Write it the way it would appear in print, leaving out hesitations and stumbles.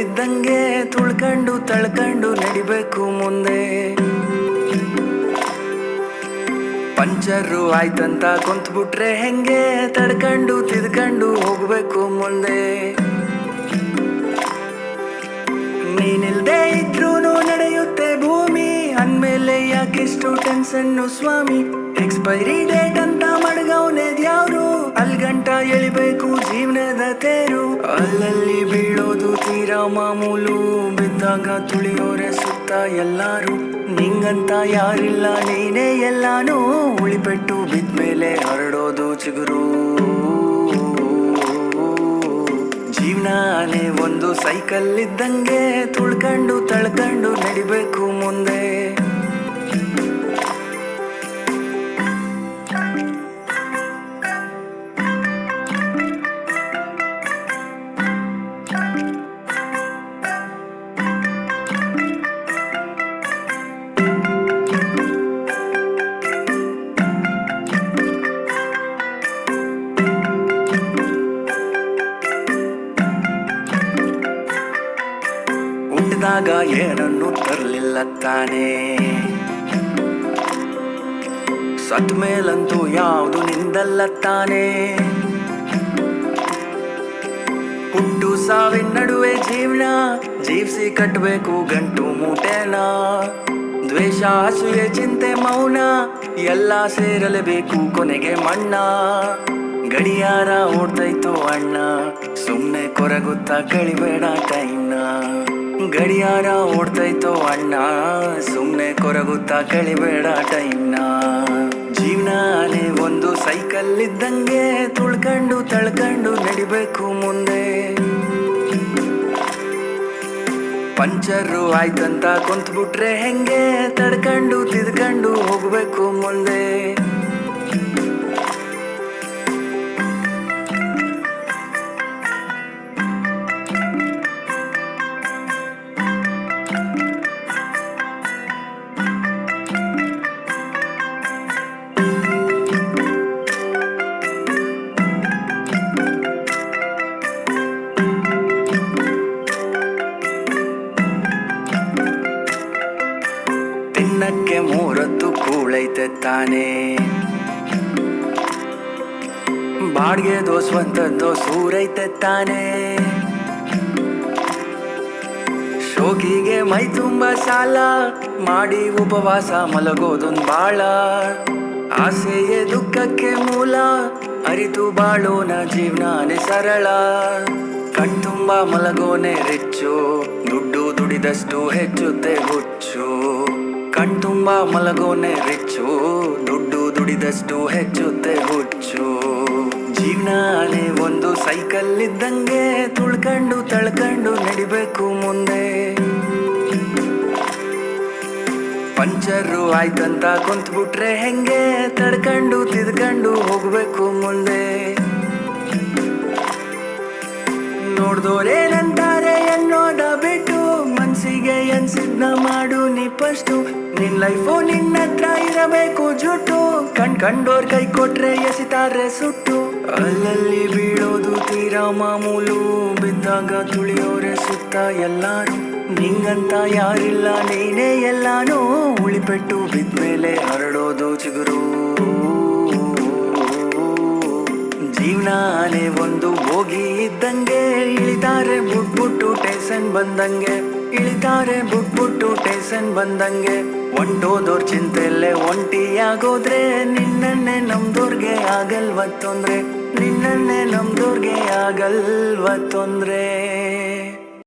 ಸೈಕಲ್ಲಿದ್ದಂಗೆ ತುಳ್ಕೊಂಡು ತಳ್ಕೊಂಡು ನಡಿಬೇಕು ಮುಂದೆ. ಪಂಚರು ಆಯ್ತಂತ ಕುಂತ್ಬಿಟ್ರೆ ಹೆಂಗೆ ತಡ್ಕೊಂಡು ತಿದ್ಕೊಂಡು ಹೋಗ್ಬೇಕು ಮುಂದೆ. ನೀನಿಲ್ದೇ ಇದ್ರೂನು ನಡೆಯುತ್ತೆ ಭೂಮಿ, ಅಂದ್ಮೇಲೆ ಯಾಕೆಷ್ಟು ಟೆನ್ಷನ್ನು ಸ್ವಾಮಿ. ಎಕ್ಸ್ಪೈರಿ ಡೇಟ್ ಅಂತ ಮಡ್ಗವ್ನೆ ದ್ಯಾವ್ರು, ಅಲ್ಗಂಟ ಎಳಿಬೇಕು ಜೀವನದ ತೇರು. ಅಲ್ಲಲ್ಲಿ ಬೀಳೋದು ತೀರಾ ಮಾಮೂಲು, ಬಿದ್ದಾಗ ತುಳಿಯೋರೆ ಸುತ್ತ ಎಲ್ಲಾರು. ನಿಂಗಂತ ಯಾರಿಲ್ಲ ನೀನೇ ಎಲ್ಲಾನು, ಉಳಿಪೆಟ್ಟು ಬಿದ್ಮೇಲೆ ಹರಡೋದು ಚಿಗುರು. ಜೀವನಾನೇ ಒಂದು ಸೈಕಲ್ ಇದ್ದಂಗೆ ತುಳ್ಕೊಂಡು ತಳ್ಕೊಂಡು ನಡಿಬೇಕು ಮುಂದೆ. ಹುಟ್ಟಿದಾಗ ಏನನ್ನು ತರಲಿಲ್ಲ ತಾನೇ, ಸತ್ ಮೇಲಂತೂ ಯಾವುದು ನಿಂದಲ್ಲ ತಾನೇ. ಹುಟ್ಟು ಸಾವಿನ ನಡುವೆ ಜೀವನ ಜೀವಿಸಿ ಕಟ್ಟಬೇಕು ಗಂಟು ಮೂಟೆನ. ದ್ವೇಷ ಅಸೂಯೆ ಚಿಂತೆ ಮೌನ ಎಲ್ಲ ಸೇರಲೇಬೇಕು ಕೊನೆಗೆ ಮಣ್ಣ. ಗಡಿಯಾರ ಓಡ್ತೈತು ಅಣ್ಣ, ಸುಮ್ನೆ ಕೊರಗುತ್ತಾ ಕಳಿಬೇಡ ಟೈಮ್ನ. ಗಡಿಯಾರ ಓಡ್ತೈತೋ ಅಣ್ಣ, ಸುಮ್ನೆ ಕೊರಗುತ್ತಾ ಕಳಿಬೇಡ ಟೈಮ್ನ. ಜೀವನಾನೇ ಒಂದು ಸೈಕಲ್ ಇದ್ದಂಗೆ ತುಳ್ಕೊಂಡು ತಳ್ಕೊಂಡು ನಡಿಬೇಕು ಮುಂದೆ. ಪಂಚರು ಆಯ್ತಂತ ಕುಂತ್ಬಿಟ್ರೆ ಹೆಂಗೆ ತಡ್ಕೊಂಡು ತಿದ್ಕೊಂಡು ಹೋಗ್ಬೇಕು ಮುಂದೆ. ತಿನ್ನಕ್ಕೆ ಮೂರತ್ತು ಕೂಳೈತೆ ತಾನೇ, ಬಾಡ್ಗೆದೋ ಸ್ವಂತದ್ದೋ ಸೂರೈತೆ ತಾನೇ. ಶೋಕಿಗೆ ಮೈ ತುಂಬ ಸಾಲ ಮಾಡಿ ಉಪವಾಸ ಮಲಗೋದೊಂದು ಬಾಳ. ಆಸೆಯೇ ದುಃಖಕ್ಕೆ ಮೂಲ, ಅರಿತು ಬಾಳೋನ ಜೀವನಾನೇ ಸರಳ. ಕಣ್ತುಂಬ ಮಲಗೋನೆ ರಿಚ್ಚು, ದುಡ್ಡು ದುಡಿದಷ್ಟು ಹೆಚ್ಚುತ್ತೆ ಹುಚ್ಚು. ಕಣ್ತುಂಬ ಮಲಗೋನೆ ರಿಚ್ಚು, ದುಡ್ಡು ದುಡಿದಷ್ಟು ಹೆಚ್ಚುತ್ತೆ ಹುಚ್ಚು. ಜೀವನಾನೇ ಒಂದು ಸೈಕಲ್ ಇದ್ದಂಗೆ ತುಳ್ಕೊಂಡು ತಳ್ಕೊಂಡು ನಡಿಬೇಕು ಮುಂದೆ. ಪಂಚರು ಆಯ್ತಂತ ಕುಂತ್ಬಿಟ್ರೆ ಹೆಂಗೆ ತಡ್ಕೊಂಡು ತಿದ್ಕೊಂಡು ಹೋಗ್ಬೇಕು ಮುಂದೆ. ನೋಡ್ದೋರೇನಂತಾರೆ ಅನ್ನೋದ ಬಿಟ್ಟು, ಮನ್ಸಿಗೆ ಎನ್ಸಿದ್ನ ಮಾಡು ನೀ ಫಸ್ಟು. ನಿನ್ ಲೈಫು ನಿನ್ನ ಹತ್ರ ಇರಬೇಕು ಜುಟ್ಟು, ಕಂಡೋರ್ ಕೈ ಕೊಟ್ರೆ ಎಸಿತಾರೆ ಸುಟ್ಟು. ಅಲ್ಲಲ್ಲಿ ಬೀಳೋದು ತೀರಾ ಮಾಮೂಲು, ಬಿದ್ದಾಗ ತುಳಿಯೋರೆ ಸುತ್ತ ಎಲ್ಲಾರು. ನಿಂಗಂತ ಯಾರಿಲ್ಲ ನೀನೇ ಎಲ್ಲಾನು, ಉಳಿಪೆಟ್ಟು ಬಿದ್ಮೇಲೆ ಹರಡೋದು ಚಿಗುರು. ಜೀವನಾನೇ ಒಂದು ಹೋಗಿ ಇದ್ದಂಗೆ, ಇಳಿತಾರೆ ಬುಟ್ಬುಟ್ಟು ಟೇಷನ್ ಬಂದಂಗೆ. ಇಳಿತಾರೆ ಬುಟ್ಬುಟ್ಟು ಟೇಷನ್ ಬಂದಂಗೆ. ಒಂಟೋದೋರ್ ಚಿಂತೆಯಲ್ಲೇ ಒಂಟಿಯಾಗೋದ್ರೆ, ನಿನ್ನನ್ನೇ ನಮ್ದೋರ್ಗೆ ಆಗಲ್ವ ತೊಂದ್ರೆ. ನಿನ್ನನ್ನೇ ನಮ್ದೋರ್ಗೆ ಆಗಲ್ವ ತೊಂದ್ರೆ.